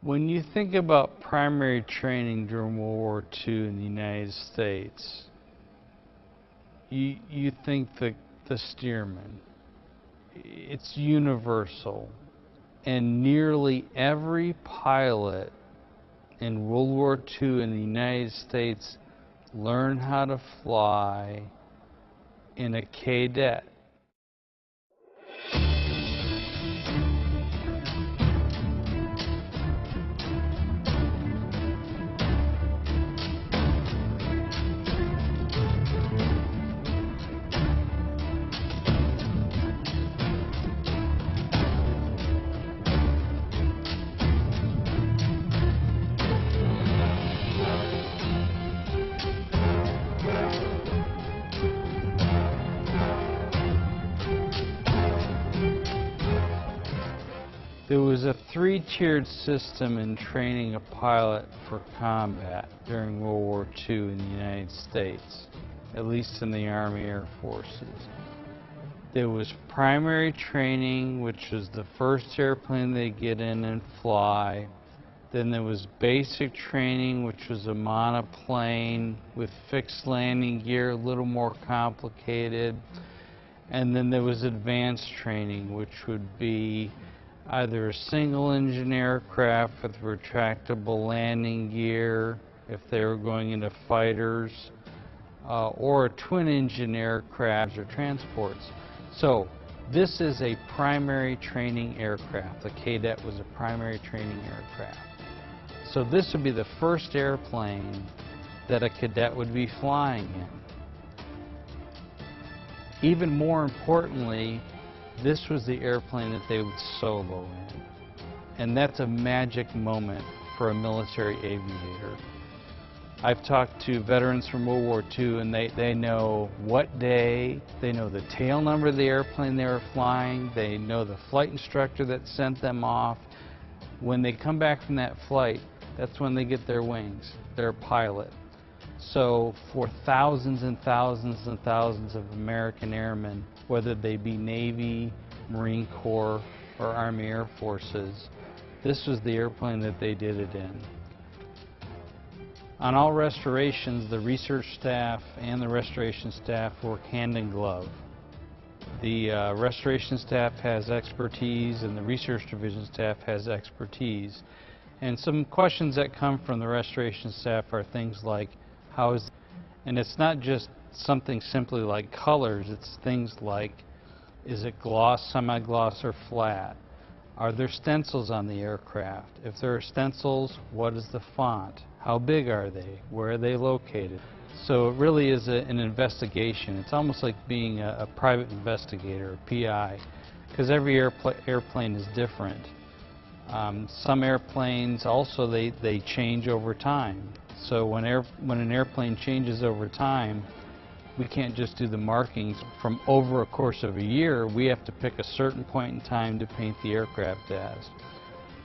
When you think about primary training during World War II in the United States, you think the steerman. It's universal. And nearly every pilot in World War II in the United States learned how to fly in a cadet. There was a three-tiered system in training a pilot for combat during World War II in the United States, at least in the Army Air Forces. There was primary training, which was the first airplane they get in and fly. Then there was basic training, which was a monoplane with fixed landing gear, a little more complicated. And then there was advanced training, which would be either a single-engine aircraft with retractable landing gear, if they were going into fighters, or a twin-engine aircraft or transports. So this is a primary training aircraft. The Cadet was a primary training aircraft. So this would be the first airplane that a cadet would be flying in. Even more importantly, this was the airplane that they would solo in. And that's a magic moment for a military aviator. I've talked to veterans from World War II, and they know what day, they know the tail number of the airplane they were flying, they know the flight instructor that sent them off. When they come back from that flight, that's when they get their wings. They're a pilot. So for thousands and thousands and thousands of American airmen, whether they be Navy, Marine Corps, or Army Air Forces, this was the airplane that they did it in. On all restorations, the research staff and the restoration staff work hand in glove. The restoration staff has expertise and the research division staff has expertise. And some questions that come from the restoration staff are things like, and it's not just something simply like colors, it's things like, is it gloss, semi-gloss, or flat? Are there stencils on the aircraft? If there are stencils, what is the font? How big are they? Where are they located? So it really is an investigation. It's almost like being a private investigator, a PI, because every airplane is different. Some airplanes also, they change over time. So when an airplane changes over time, we can't just do the markings from over a course of a year. We have to pick a certain point in time to paint the aircraft as.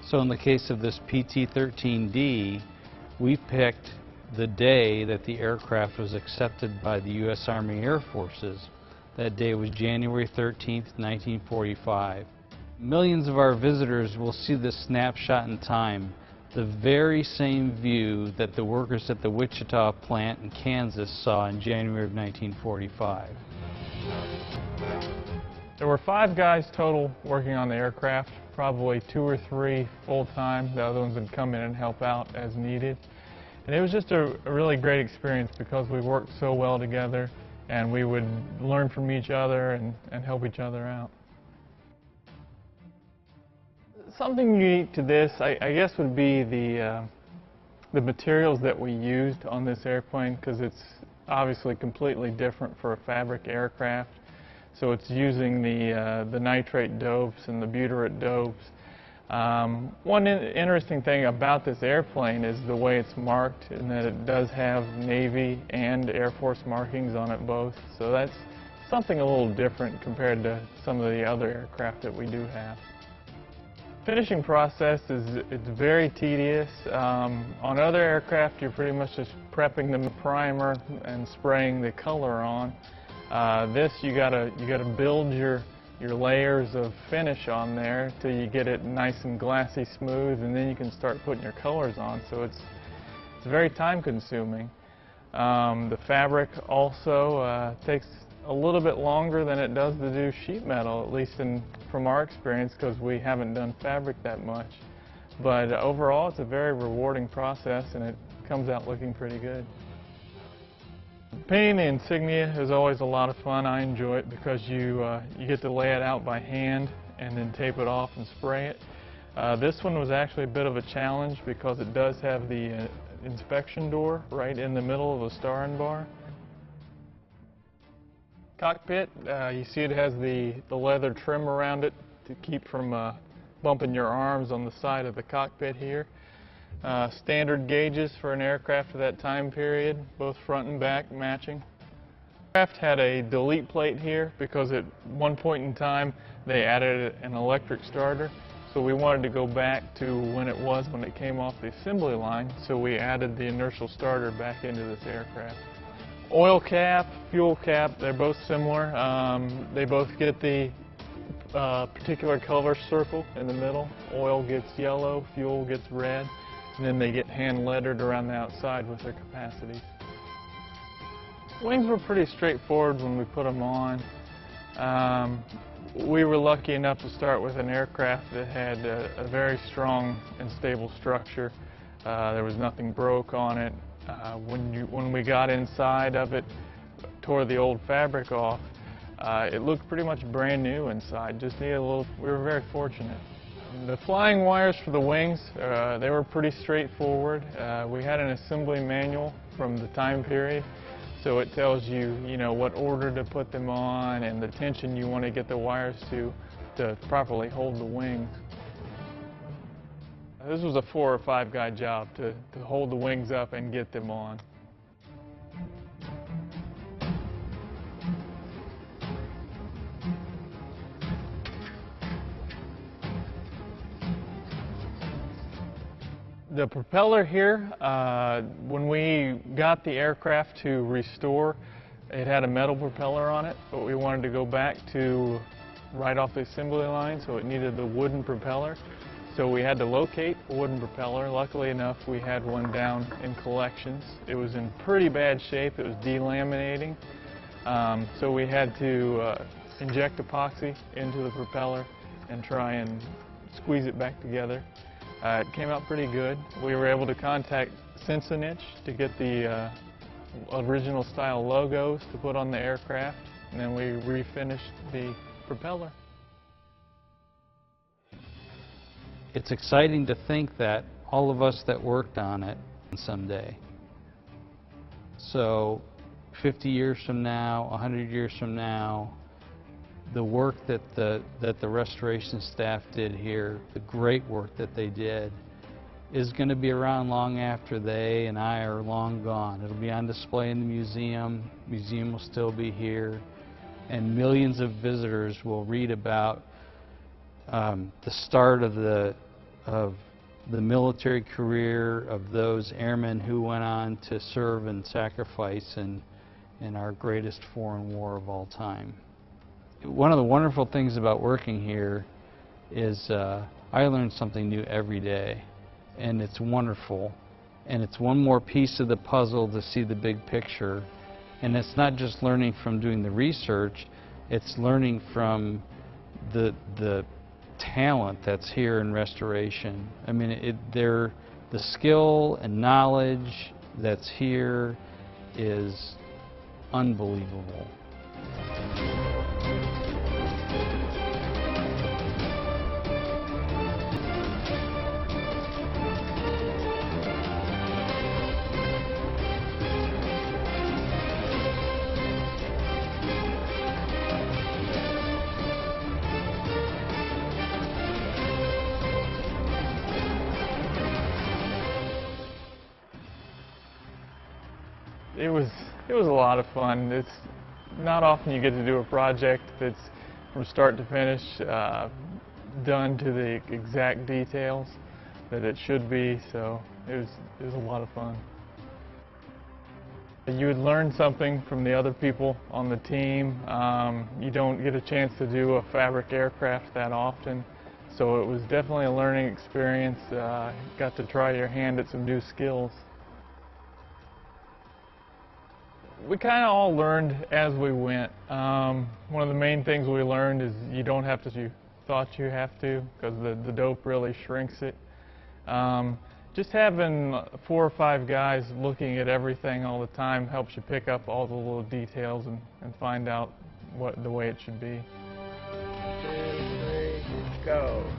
So in the case of this PT-13D, we picked the day that the aircraft was accepted by the U.S. Army Air Forces. That day was January 13th, 1945. Millions of our visitors will see this snapshot in time, the very same view that the workers at the Wichita plant in Kansas saw in January of 1945. There were 5 guys total working on the aircraft, probably 2 or 3 full-time. The other ones would come in and help out as needed. And it was just a really great experience because we worked so well together and we would learn from each other and help each other out. Something unique to this, I guess, would be the materials that we used on this airplane, because it's obviously completely different for a fabric aircraft. So it's using the nitrate dopes and the butyrate dopes. One interesting thing about this airplane is the way it's marked, in that it does have Navy and Air Force markings on it both. So that's something a little different compared to some of the other aircraft that we do have. Finishing process it's very tedious. On other aircraft, you're pretty much just prepping the primer and spraying the color on. This you gotta build your your layers of finish on there till you get it nice and glassy smooth, and then you can start putting your colors on. So it's very time consuming. The fabric also takes a little bit longer than it does to do sheet metal, at least from our experience, because we haven't done fabric that much. But overall, it's a very rewarding process, and it comes out looking pretty good. Painting the insignia is always a lot of fun. I enjoy it because you get to lay it out by hand and then tape it off and spray it. This one was actually a bit of a challenge because it does have the inspection door right in the middle of the star and bar. Cockpit, you see it has the leather trim around it to keep from bumping your arms on the side of the cockpit here. Standard gauges for an aircraft of that time period, both front and back matching. The aircraft had a delete plate here because at one point in time they added an electric starter. So we wanted to go back to when it came off the assembly line, so we added the inertial starter back into this aircraft. Oil cap, fuel cap, they're both similar. They both get the particular color circle in the middle. Oil gets yellow, fuel gets red, and then they get hand lettered around the outside with their capacities. Wings were pretty straightforward when we put them on. We were lucky enough to start with an aircraft that had a very strong and stable structure. There was nothing broke on it. When we got inside of it, tore the old fabric off, it looked pretty much brand new inside. Just needed a little. We were very fortunate. The flying wires for the wings, they were pretty straightforward. We had an assembly manual from the time period, so it tells you, what order to put them on and the tension you want to get the wires to properly hold the wings. This was a 4 or 5 guy job to hold the wings up and get them on. The propeller here, when we got the aircraft to restore, it had a metal propeller on it, but we wanted to go back to right off the assembly line, so it needed the wooden propeller. So we had to locate a wooden propeller. Luckily enough, we had one down in collections. It was in pretty bad shape. It was delaminating. So we had to inject epoxy into the propeller and try and squeeze it back together. It came out pretty good. We were able to contact Sensenich to get the original style logos to put on the aircraft, and then we refinished the propeller. It's exciting to think that all of us that worked on it someday. So 50 years from now, 100 years from now, the work that the restoration staff did here, the great work that they did, is going to be around long after they and I are long gone. It'll be on display in the museum. The museum will still be here, and millions of visitors will read about the start of the military career of those airmen who went on to serve and sacrifice in our greatest foreign war of all time. One of the wonderful things about working here is I learn something new every day, and it's wonderful. And it's one more piece of the puzzle to see the big picture. And it's not just learning from doing the research, it's learning from the talent that's here in restoration. I mean, the skill and knowledge that's here is unbelievable. It was a lot of fun. It's not often you get to do a project that's from start to finish done to the exact details that it should be, so it was a lot of fun. You would learn something from the other people on the team. You don't get a chance to do a fabric aircraft that often, so it was definitely a learning experience. Got to try your hand at some new skills. We kind of all learned as we went. One of the main things we learned is you don't have to, you thought you have to, because the dope really shrinks it. Just having 4 or 5 guys looking at everything all the time helps you pick up all the little details and find out the way it should be. 2, 3, go.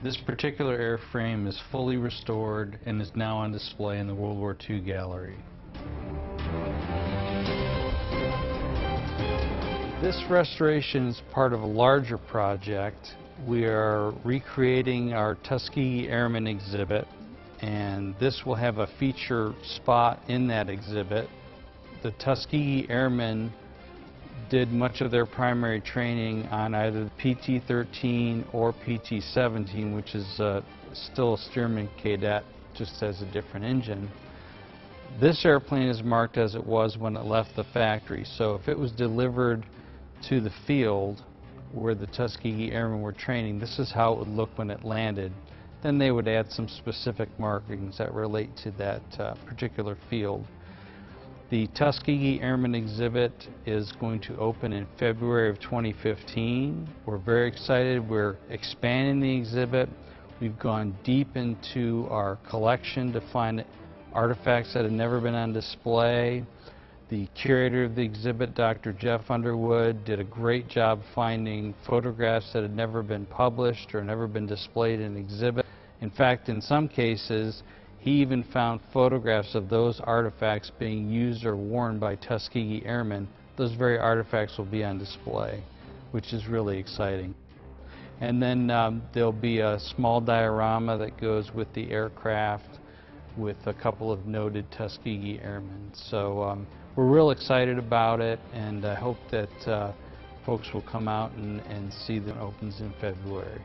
This particular airframe is fully restored and is now on display in the World War II gallery. This restoration is part of a larger project. We are recreating our Tuskegee Airmen exhibit, and this will have a feature spot in that exhibit. The Tuskegee Airmen did much of their primary training on either the PT-13 or PT-17, which is still a Stearman Cadet, just has a different engine. This airplane is marked as it was when it left the factory, so if it was delivered to the field where the Tuskegee Airmen were training, this is how it would look when it landed. Then they would add some specific markings that relate to that particular field. The Tuskegee Airmen exhibit is going to open in February of 2015. We're very excited. We're expanding the exhibit. We've gone deep into our collection to find artifacts that have never been on display. The curator of the exhibit, Dr. Jeff Underwood, did a great job finding photographs that had never been published or never been displayed in an exhibit. In fact, in some cases, he even found photographs of those artifacts being used or worn by Tuskegee Airmen. Those very artifacts will be on display, which is really exciting. And then there'll be a small diorama that goes with the aircraft with a couple of noted Tuskegee Airmen. So we're real excited about it, and I hope that folks will come out and see that it opens in February.